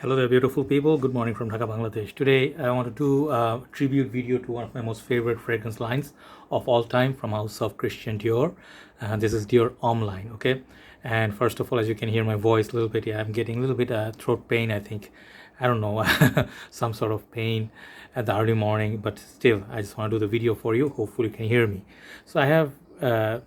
Hello there, beautiful people. Good morning from Dhaka, Bangladesh. Today, I want to do a tribute video to one of my most favorite fragrance lines of all time from House of Christian Dior. This is Dior Homme line, okay? And first of all, as you can hear my voice a little bit, yeah, I'm getting a little bit throat pain, I think. I don't know, some sort of pain at the early morning, but still, I just want to do the video for you. Hopefully, you can hear me. So I have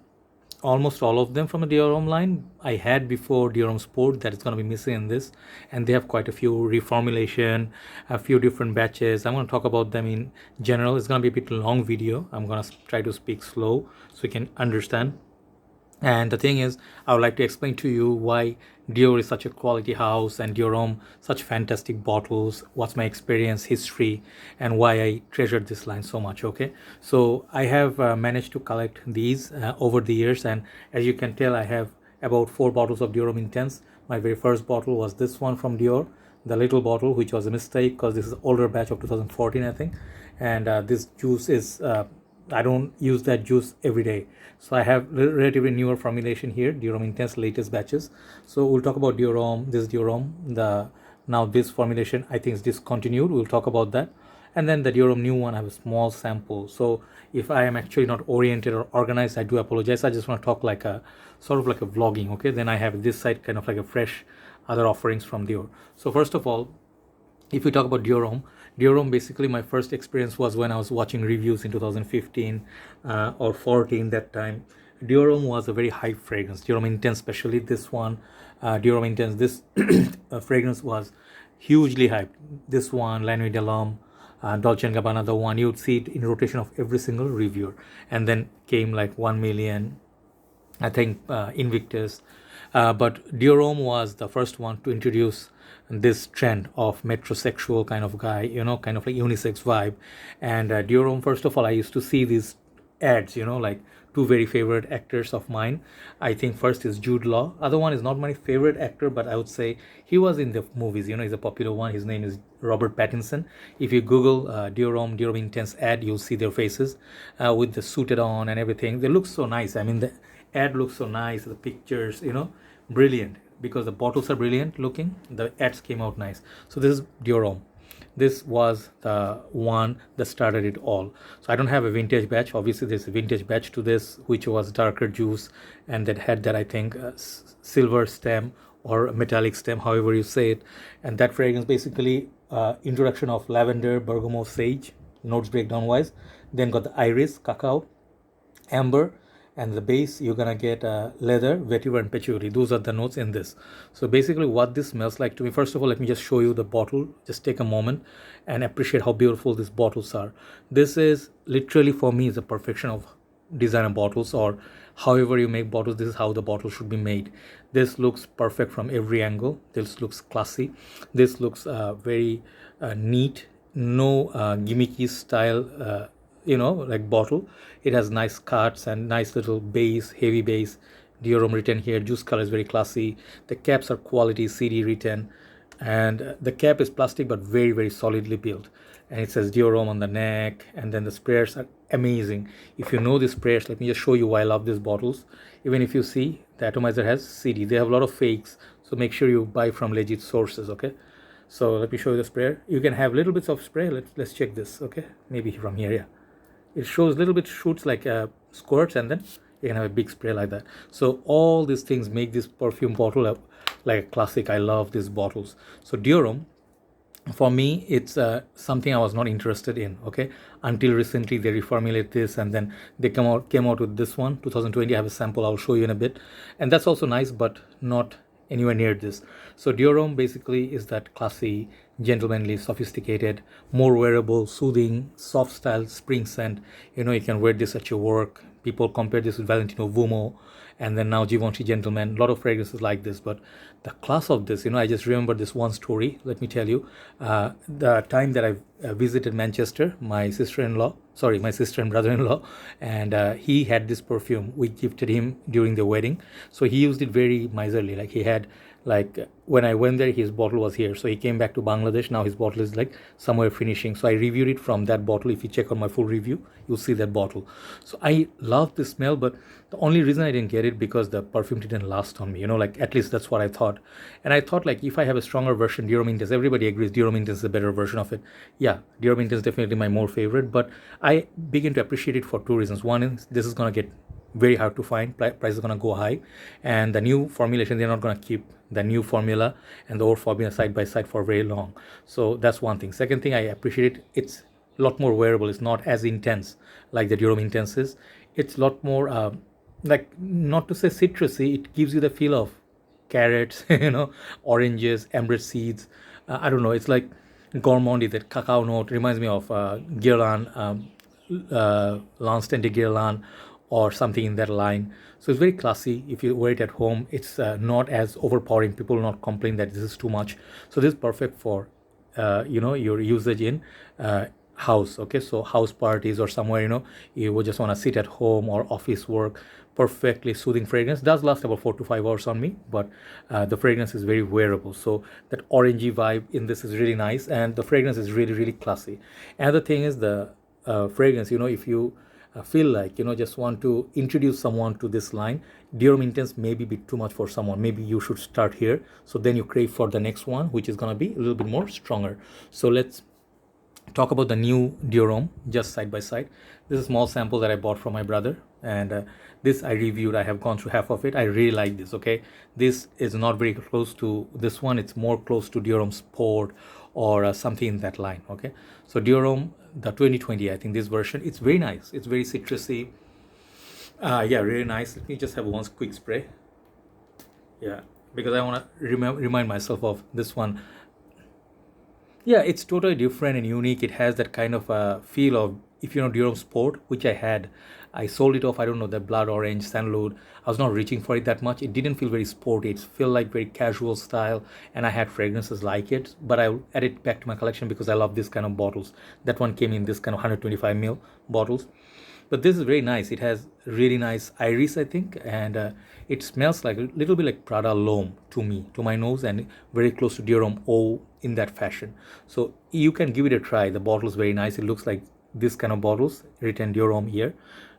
almost all of them from the Dior Homme line. I had before Dior Homme Sport that is going to be missing in this, and they have quite a few reformulation, a few different batches. I'm going to talk about them in general. It's going to be a bit long video. I'm going to try to speak slow so you can understand. And the thing is, I would like to explain to you why Dior is such a quality house and Dior Homme such fantastic bottles, what's my experience, history, and why I treasured this line so much, okay? So I have managed to collect these over the years, and as you can tell, I have about 4 bottles of Dior Homme Intense. My very first bottle was this one from Dior, the little bottle, which was a mistake because this is older batch of 2014, I think. And this juice is I don't use that juice every day. So I have relatively newer formulation here, Dior Homme Intense latest batches. So we'll talk about Dior Homme, this Dior Homme. Now this formulation I think is discontinued. We'll talk about that. And then the Dior Homme new one, I have a small sample. So if I am actually not oriented or organized, I do apologize. I just want to talk like a sort of like a vlogging, okay? Then I have this side kind of like a fresh other offerings from Dior. So first of all, if we talk about Dior Homme, basically my first experience was when I was watching reviews in 2015 or 14 that time. Dior Homme was a very high fragrance. Dior Homme Intense, especially this one, Dior Homme Intense, this fragrance was hugely hyped. This one, La Nuit de l'Homme, Dolce & Gabbana, the one, you would see it in rotation of every single reviewer. And then came like 1 million, I think Invictus. But Dior Homme was the first one to introduce this trend of metrosexual kind of guy, kind of like unisex vibe. And Dior Homme, first of all, I used to see these ads, like 2 very favorite actors of mine. I think first is Jude Law. Other one is not my favorite actor, but I would say he was in the movies. He's a popular one. His name is Robert Pattinson. If you Google Dior Homme Intense ad, you'll see their faces with the suited on and everything. They look so nice. I mean, the ad looks so nice. The pictures, brilliant. Because the bottles are brilliant looking, the ads came out nice. So this is Dior Homme. This was the one that started it all. So I don't have a vintage batch. Obviously there's a vintage batch to this, which was darker juice and that had that, I think, silver stem or metallic stem, however you say it. And that fragrance basically introduction of lavender, bergamot, sage, notes breakdown wise. Then got the iris, cacao, amber, and the base you're gonna get leather, vetiver, and patchouli. Those are the notes in this. So basically what this smells like to me, first of all, let me just show you the bottle. Just take a moment and appreciate how beautiful these bottles are. This is literally, for me, is a perfection of designer bottles, or however you make bottles, this is how the bottle should be made. This looks perfect from every angle. This looks classy. This looks very neat, no gimmicky style like bottle. It has nice cuts and nice little base, heavy base. Dior Homme written here. Juice color is very classy. The caps are quality CD written, and the cap is plastic but very, very solidly built. And it says Dior Homme on the neck, and then the sprayers are amazing. If you know the sprayers, let me just show you why I love these bottles. Even if you see, the atomizer has CD. They have a lot of fakes, so make sure you buy from legit sources, okay? So let me show you the sprayer. You can have little bits of spray. Let's check this, okay? Maybe from here, yeah. It shows little bit shoots like squirts, and then you can have a big spray like that. So all these things make this perfume bottle like a classic. I love these bottles. So Dior Homme, for me, it's something I was not interested in, okay, until recently they reformulate this, and then they came out with this one 2020. I have a sample, I'll show you in a bit, and that's also nice, but not anywhere near this. So Dior Homme basically is that classy, gentlemanly, sophisticated, more wearable, soothing, soft style spring scent. You can wear this at your work. People compare this with Valentino Vumo, and then now Givenchy Gentleman. A lot of fragrances like this, but the class of this, I just remember this one story. Let me tell you, the time that I visited Manchester, my sister and brother-in-law, and he had this perfume. We gifted him during the wedding, so he used it very miserly. Like he had like when I went there, his bottle was here, so he came back to Bangladesh. Now his bottle is like somewhere finishing, so I reviewed it from that bottle. If you check on my full review, you'll see that bottle. So I love the smell, but the only reason I didn't get it because the perfume didn't last on me, like at least that's what I thought. And I thought, like, if I have a stronger version, Dior Homme Intense, everybody agrees Dior Homme Intense is a better version of it. Yeah, Dior Homme Intense is definitely my more favorite, but I begin to appreciate it for two reasons. One is this is going to get very hard to find, price is going to go high, and the new formulation, they're not going to keep the new formula and the old formula side by side for very long. So that's one thing. Second thing I appreciate, it's a lot more wearable. It's not as intense like the Dior Homme Intense is. It's a lot more like, not to say citrusy, it gives you the feel of carrots, oranges, amber seeds. I don't know, it's like gourmandy, that cacao note reminds me of Guerlain, Lansdowne de Guerlain, or something in that line. So it's very classy. If you wear it at home, it's not as overpowering. People will not complain that this is too much. So this is perfect for your usage in house. Okay, so house parties or somewhere, you would just want to sit at home or office work. Perfectly soothing fragrance. Does last about 4 to 5 hours on me, but the fragrance is very wearable. So that orangey vibe in this is really nice, and the fragrance is really, really classy. Another thing is the fragrance. If you feel like just want to introduce someone to this line, Dior Homme Intense may be a bit too much for someone. Maybe you should start here, so then you crave for the next one, which is gonna be a little bit more stronger. So let's talk about the new Dior Homme just side by side. This is a small sample that I bought from my brother, and this I reviewed. I have gone through half of it. I really like this. Okay, this is not very close to this one. It's more close to Dior Homme Sport or something in that line. Okay, so Dior Homme, the 2020, I think this version, it's very nice. It's very citrusy. Yeah, really nice. Let me just have one quick spray. Yeah, because I want to remind myself of this one. Yeah, it's totally different and unique. It has that kind of a feel of, if Dior Homme Sport, which I had. I sold it off, I don't know, the blood orange, sandalwood. I was not reaching for it that much. It didn't feel very sporty. It felt like very casual style, and I had fragrances like it, but I added it back to my collection because I love this kind of bottles. That one came in this kind of 125 ml bottles. But this is very nice. It has really nice iris, I think, and it smells like a little bit like Prada L'Homme to me, to my nose, and very close to Dior Homme Eau in that fashion. So you can give it a try. The bottle is very nice. It looks like this kind of bottles written Dior Homme here.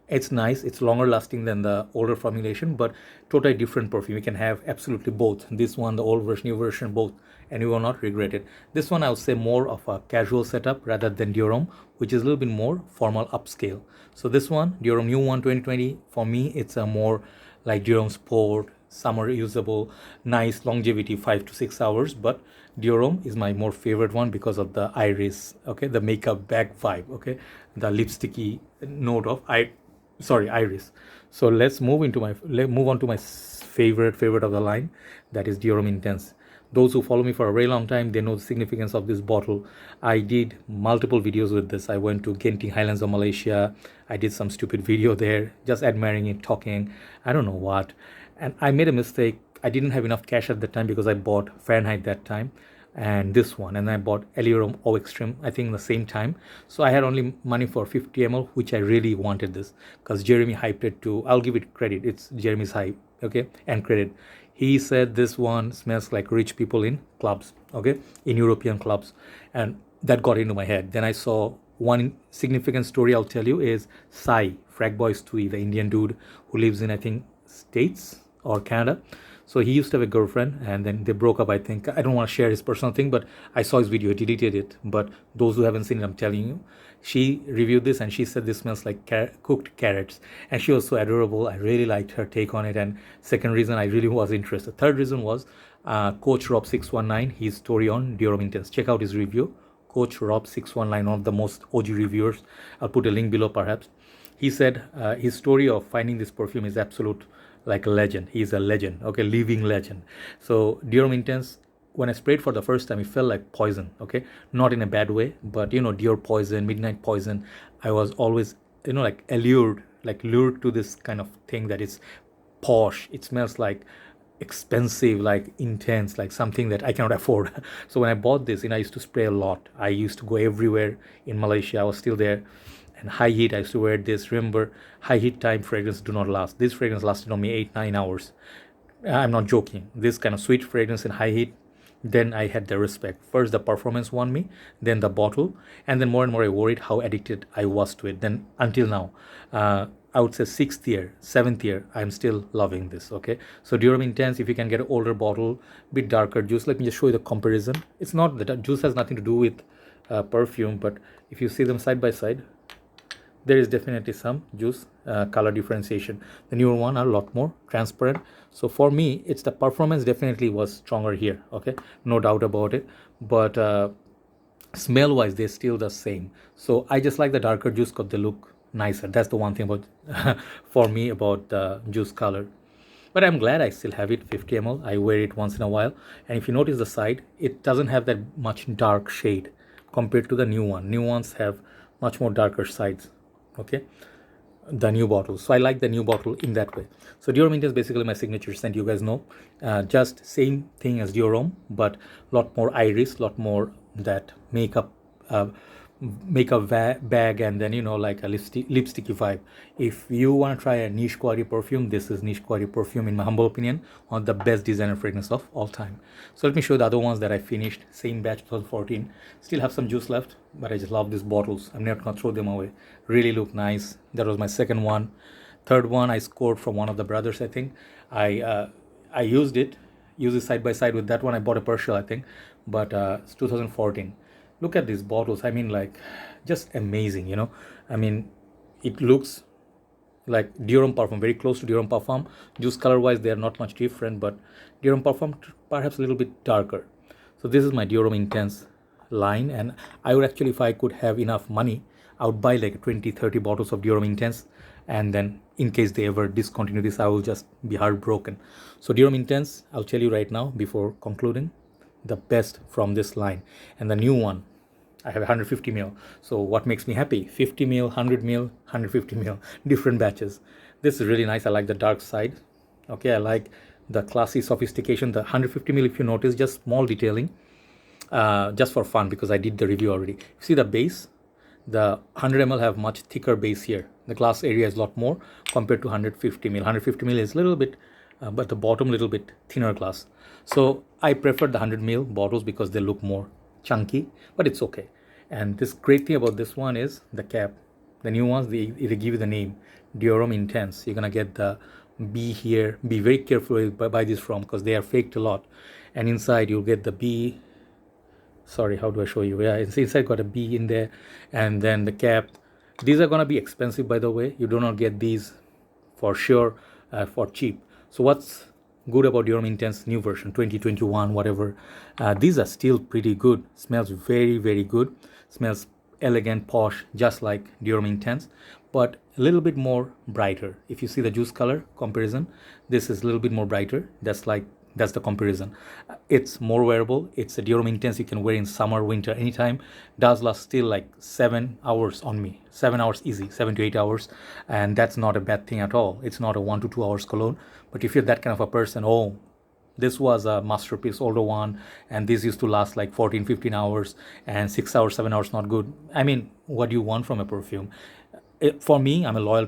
It's nice. It's longer lasting than the older formulation, but totally different perfume. You can have absolutely both. This one, the old version, new version, both, and you will not regret it. This one I would say more of a casual setup rather than Dior Homme, which is a little bit more formal upscale. So this one, Dior Homme New One 2020, for me it's a more like Dior Homme Sport, summer usable, nice longevity, 5 to 6 hours. But Dior Homme is my more favorite one because of the iris. Okay, the makeup bag vibe. Okay, the lipsticky note of iris. So let's move on to my favorite of the line, that is Dior Homme Intense. Those who follow me for a very long time, they know the significance of this bottle. I did multiple videos with this. I went to Genting Highlands of Malaysia. I did some stupid video there, just admiring it, talking, I don't know what. And I made a mistake. I didn't have enough cash at the time because I bought Fahrenheit that time and this one, and I bought Dior Homme Eau Extreme, I think the same time. So I had only money for 50 ml, which I really wanted this because Jeremy hyped it too. I'll give it credit. It's Jeremy's hype, okay, and credit. He said this one smells like rich people in clubs, okay, in European clubs. And that got into my head. Then I saw one significant story I'll tell you is Sai, Fragboy's Tui, the Indian dude who lives in, I think, States or Canada. So he used to have a girlfriend and then they broke up, I think. I don't want to share his personal thing, but I saw his video, he deleted it. But those who haven't seen it, I'm telling you. She reviewed this and she said this smells like cooked carrots. And she was so adorable. I really liked her take on it. And second reason, I really was interested. Third reason was Coach Rob 619, his story on Dior Homme Intense. Check out his review. Coach Rob 619, one of the most OG reviewers. I'll put a link below perhaps. He said his story of finding this perfume is absolute like a legend. He's a legend, okay, living legend. So Dior Homme Intense, when I sprayed for the first time, it felt like poison, okay, not in a bad way, but Dior Poison, Midnight Poison, I was always like lured to this kind of thing that is posh. It smells like expensive, like intense, like something that I cannot afford. So when I bought this, I used to spray a lot. I used to go everywhere in Malaysia. I was still there. And high heat, I used to wear this. Remember, high heat time fragrance do not last. This fragrance lasted on me 8-9 hours. I'm not joking. This kind of sweet fragrance in high heat, then I had the respect. First, the performance won me, then the bottle, and then more and more I worried how addicted I was to it. Then until now, I would say 6th year, 7th year, I'm still loving this. Okay, so Dior Homme Intense. If you can get an older bottle, bit darker juice. Let me just show you the comparison. It's not that juice has nothing to do with perfume, but if you see them side by side, there is definitely some juice color differentiation. The newer one are a lot more transparent. So for me, it's the performance definitely was stronger here. Okay, no doubt about it. But smell wise, they're still the same. So I just like the darker juice because they look nicer. That's the one thing about for me about the juice color. But I'm glad I still have it. 50 ml, I wear it once in a while. And if you notice the side, it doesn't have that much dark shade compared to the new one. New ones have much more darker sides. Okay, the new bottle. So I like the new bottle in that way. So Dior Mint is basically my signature scent. You guys know, just same thing as Dior Homme, but lot more iris, lot more that makeup bag, and then like a lipsticky vibe. If you want to try a niche quality perfume, this is niche quality perfume in my humble opinion, one of the best designer fragrance of all time. So let me show you the other ones that I finished, same batch 2014. Still have some juice left, but I just love these bottles. I'm not gonna throw them away. Really look nice. That was my second one. Third one I scored from one of the brothers, I think. I used it side by side with that one. I bought a partial, I think, but it's 2014. Look at these bottles. I mean, like, just amazing. I mean, it looks like Dior Homme Parfum, very close to Dior Homme Parfum. Juice color wise, they are not much different, but Dior Homme Parfum perhaps a little bit darker. So this is my Dior Homme Intense line, and I would actually, if I could have enough money, I would buy like 20-30 bottles of Dior Homme Intense, and then in case they ever discontinue this, I will just be heartbroken. So Dior Homme Intense, I'll tell you right now before concluding, the best from this line. And the new one, I have 150 ml. So what makes me happy? 50 ml, 100 ml, 150 ml, different batches. This is really nice. I like the dark side. Okay, I like the classy sophistication. The 150 ml, if you notice, just small detailing, just for fun, because I did the review already. You see the base, the 100 ml have much thicker base here. The glass area is a lot more compared to 150 ml. 150 ml is a little bit, but the bottom little bit thinner glass. So I prefer the 100 ml bottles because they look more chunky, but it's okay. And this great thing about this one is the cap. The new ones, they give you the name Dior Homme Intense. You're gonna get the B here. Be very careful where you buy this from, because they are faked a lot. And inside you'll get the B. Sorry, how do I show you? Yeah, it's inside got a B in there, and then the cap. These are gonna be expensive, by the way. You do not get these for sure for cheap. So what's good about Dior Homme Intense new version 2021, whatever, these are still pretty good. Smells very, very good. Smells elegant, posh, just like Dior Homme Intense, but a little bit more brighter. If you see the juice color comparison, this is a little bit more brighter. That's the comparison. It's more wearable. It's a Dior Homme Intense you can wear in summer, winter, anytime. Does last still like 7 hours on me. 7 hours easy, 7 to 8 hours. And that's not a bad thing at all. It's not a 1 to 2 hours cologne. But if you're that kind of a person, oh, this was a masterpiece, older one, and this used to last like 14, 15 hours, and 6 hours, 7 hours, not good. I mean, what do you want from a perfume? For me, I'm a loyal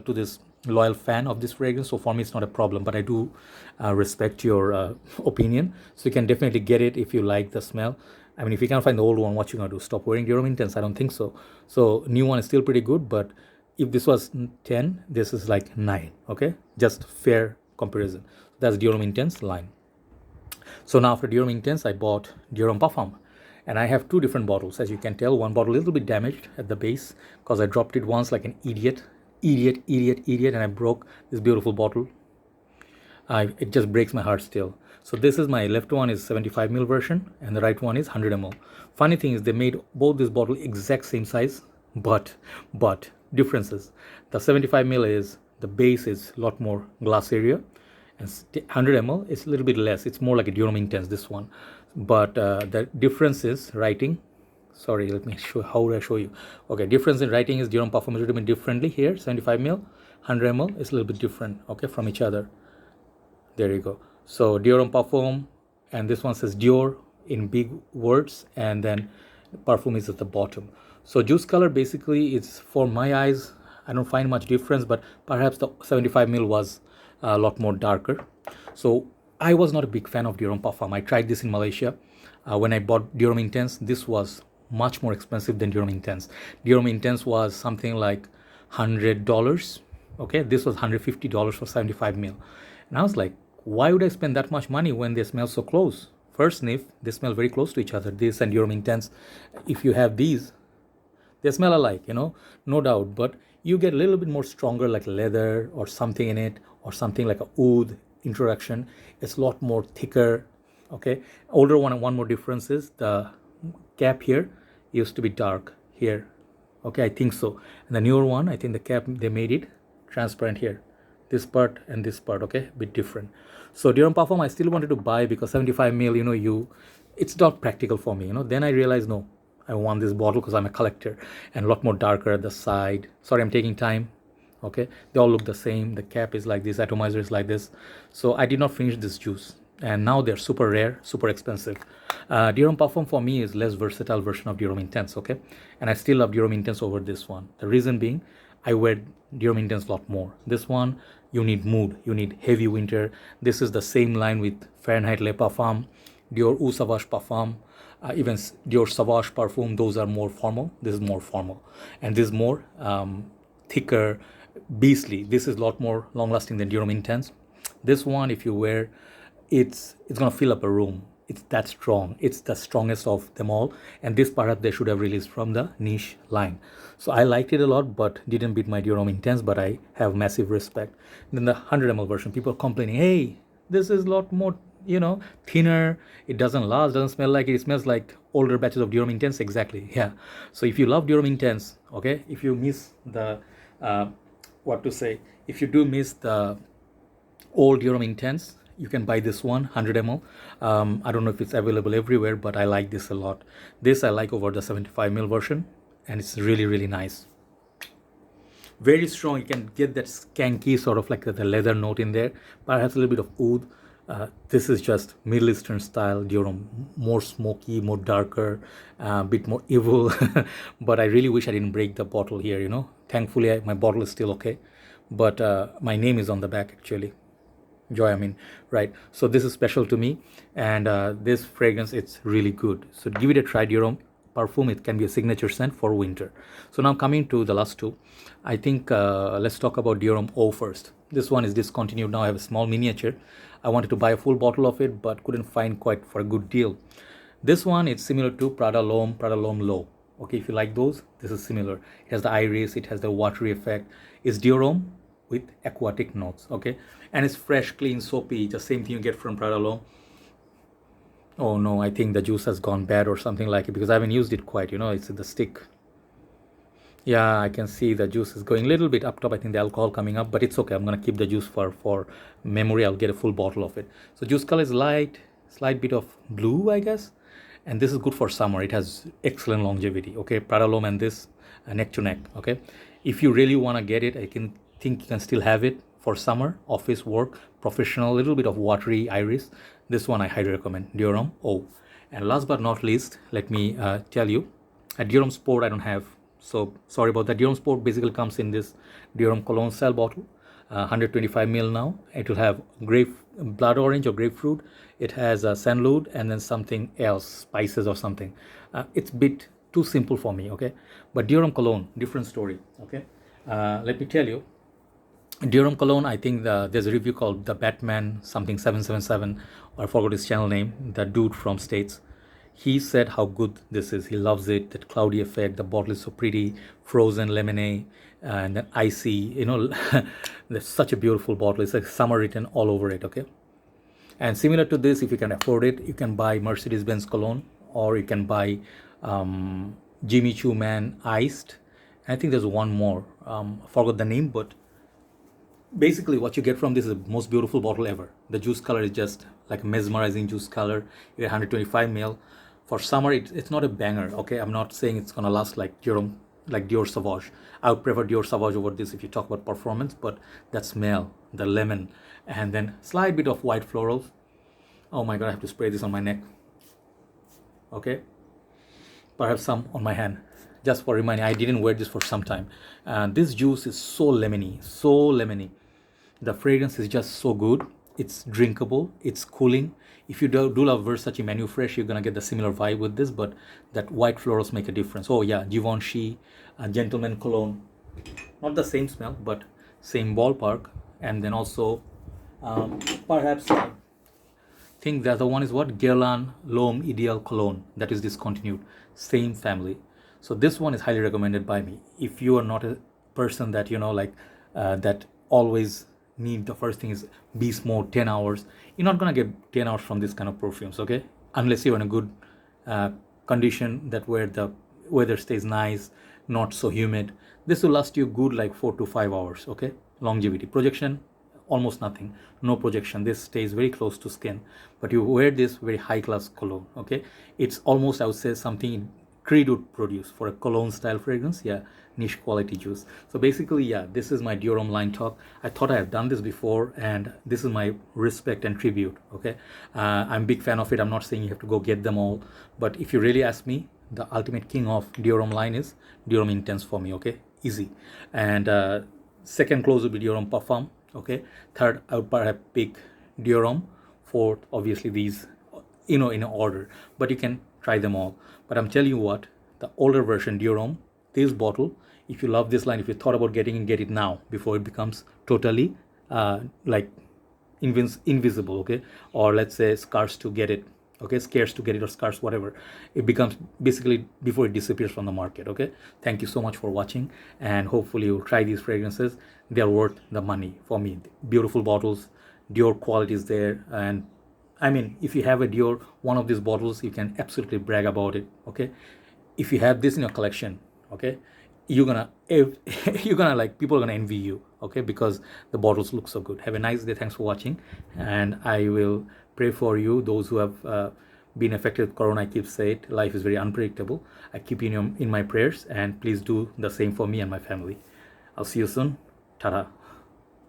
fan of this fragrance, so for me it's not a problem, but I do respect your opinion. So you can definitely get it if you like the smell. I mean, if you can't find the old one, what you gonna do? Stop wearing Dior Homme Intense? I don't think so. So new one is still pretty good, but if this was 10, this is like 9. Okay, just fair comparison. That's Dior Homme Intense line. So now after Dior Homme Intense, I bought Dior Homme Parfum, and I have 2 different bottles. As you can tell, one bottle a little bit damaged at the base because I dropped it once like an idiot, and I broke this beautiful bottle. It just breaks my heart still. So this is my left one is 75 ml version, and the right one is 100 ml. Funny thing is they made both this bottle exact same size, but differences. The 75 ml is, the base is a lot more glass area, and 100 ml is a little bit less. It's more like a Dior Homme Intense, this one. But the difference is writing. Sorry, let me show. How would I show you? Okay, difference in writing is Dior Homme Parfum is written differently here. 75 ml, 100 ml is a little bit different. Okay, from each other. There you go. So Dior Homme Parfum, and this one says Dior in big words, and then Parfum is at the bottom. So juice color basically is, for my eyes, I don't find much difference, but perhaps the 75 ml was a lot more darker. So I was not a big fan of Dior Homme Parfum. I tried this in Malaysia. When I bought Dior Homme Intense, this was much more expensive than Dior Homme Intense. Dior Homme Intense was something like $100. Okay, this was $150 for 75 ml. And I was like, why would I spend that much money when they smell so close? First sniff, they smell very close to each other. This and Dior Homme Intense. If you have these, they smell alike, no doubt, but you get a little bit more stronger, like leather or something in it, or something like a oud introduction. It's a lot more thicker. Okay, older one more difference is the cap here used to be dark here. Okay, I think so. And the newer one, I think the cap, they made it transparent here, this part and this part. Okay, bit different. So Dior Homme Parfum I still wanted to buy because 75 ml, it's not practical for me. Then I realized, no, I want this bottle because I'm a collector, and a lot more darker at the side. Sorry, I'm taking time. Okay, they all look the same. The cap is like this, atomizer is like this. So I did not finish this juice, and now they're super rare, super expensive. Dior Homme Parfum for me is less versatile version of Dior Homme Intense. Okay, and I still love Dior Homme Intense over this one. The reason being, I wear Dior Homme Intense a lot more. This one, you need mood, you need heavy winter. This is the same line with Fahrenheit Le Parfum, Dior Eau Sauvage Parfum, even Dior Sauvage Parfum. Those are more formal. This is more formal, and this is more thicker, beastly. This is a lot more long lasting than Dior Homme Intense. This one, if you wear, it's gonna fill up a room. It's that strong. It's the strongest of them all. And this perhaps they should have released from the niche line. So I liked it a lot, but didn't beat my Dior Homme Intense, but I have massive respect. Then the 100 ml version, people complaining, hey, this is a lot more, thinner. It doesn't last, doesn't smell like it. It smells like older batches of Dior Homme Intense. Exactly. Yeah. So if you love Dior Homme Intense, okay, if you miss the, if you do miss the old Dior Homme Intense, you can buy this one, 100 ml. I don't know if it's available everywhere, but I like this a lot. This I like over the 75 ml version, and it's really, really nice. Very strong. You can get that skanky sort of like the leather note in there, perhaps a little bit of oud. This is just Middle Eastern style Dior Homme, more smoky, more darker, a bit more evil. But I really wish I didn't break the bottle here. Thankfully my bottle is still okay, but my name is on the back actually. Joy Amin, right? So this is special to me, and this fragrance, it's really good. So give it a try. Dior Homme Parfum, it can be a signature scent for winter. So now coming to the last two, I think let's talk about Dior Homme Eau first. This one is discontinued now. I have a small miniature. I wanted to buy a full bottle of it, but couldn't find quite for a good deal. This one, it's similar to Prada L'Homme L'Eau. Okay, if you like those, this is similar. It has the iris, it has the watery effect. It's Dior Homme with aquatic notes. Okay, and it's fresh, clean, soapy, the same thing you get from Prada L'Homme. Oh no, I think the juice has gone bad or something like it, because I haven't used it quite. It's the stick. Yeah, I can see the juice is going a little bit up top. I think the alcohol coming up, but it's okay. I'm gonna keep the juice for memory. I'll get a full bottle of it. So juice color is light, slight bit of blue, I guess. And this is good for summer. It has excellent longevity. Okay, Prada L'Homme and this neck to neck. Okay, if you really want to get it, I think you can still have it for summer, office work, professional, little bit of watery iris. This one I highly recommend, Dior Homme Eau. And last but not least, let me tell you, at Dior Homme Sport I don't have, so sorry about that. Dior Homme Sport basically comes in this Dior Homme Cologne style bottle, 125 ml now. It will have blood orange or grapefruit. It has sandalwood and then something else, spices or something. It's a bit too simple for me, okay? But Dior Homme Cologne, different story, okay? Let me tell you, Dior Homme Cologne, I think there's a review called The Batman something 777, or I forgot his channel name, the dude from States. He said how good this is. He loves it, that cloudy effect, the bottle is so pretty, frozen lemonade, and then icy, there's such a beautiful bottle. It's like summer written all over it, okay? And similar to this, if you can afford it, you can buy Mercedes-Benz Cologne, or you can buy Jimmy Choo Man Iced. I think there's one more, I forgot the name, but basically what you get from this is the most beautiful bottle ever. The juice color is just like a mesmerizing juice color. You get 125 ml. For summer, it's not a banger, okay? I'm not saying it's gonna last like Dior Sauvage. I would prefer Dior Sauvage over this if you talk about performance, but that smell, the lemon, and then slight bit of white florals. Oh my god, I have to spray this on my neck. Okay, perhaps some on my hand, just for reminding. I didn't wear this for some time. This juice is so lemony, so lemony. The fragrance is just so good. it's drinkable, it's cooling. If you do love Versace Menu Fresh, you're gonna get the similar vibe with this, but that white florals make a difference. Oh yeah, Givenchy Gentleman Cologne, not the same smell, but same ballpark. And then also perhaps think the other one is what, Guerlain L'Homme Ideal Cologne, that is discontinued, same family. So this one is highly recommended by me. If you are not a person that like that always need, the first thing is beast mode 10 hours, you're not gonna get 10 hours from this kind of perfumes, okay, unless you're in a good condition, that where the weather stays nice, not so humid. This will last you good like 4 to 5 hours, okay. Longevity, projection, almost nothing, no projection. This stays very close to skin, but you wear this very high class cologne, okay. It's almost, I would say, something Creed would produce for a cologne style fragrance. Yeah, niche quality juice. So basically, yeah, this is my Dior Homme line talk. I thought I have done this before, and this is my respect and tribute, okay. I'm a big fan of it. I'm not saying you have to go get them all, but if you really ask me, the ultimate king of Dior Homme line is Dior Homme Intense for me, okay, easy. And second close would be Dior Homme Parfum, okay. Third, I would perhaps pick Dior Homme. Fourth, obviously these, in order, but you can try them all. But I'm telling you what, the older version Dior Homme, this bottle, if you love this line, if you thought about getting it, get it now before it becomes totally like invisible, okay, or let's say scarce to get it, okay, scarce to get it, or scarce, whatever it becomes, basically before it disappears from the market, okay. Thank you so much for watching, and hopefully you'll try these fragrances. They're worth the money for me. Beautiful bottles, Dior quality is there, and I mean, if you have a Dior, one of these bottles, you can absolutely brag about it, okay. If you have this in your collection, okay, you're gonna like, people are gonna envy you, okay, because the bottles look so good. Have a nice day. Thanks for watching, and I will pray for you, those who have been affected with corona. I keep saying it, life is very unpredictable. I keep you in my prayers, and please do the same for me and my family. I'll see you soon. Ta-da.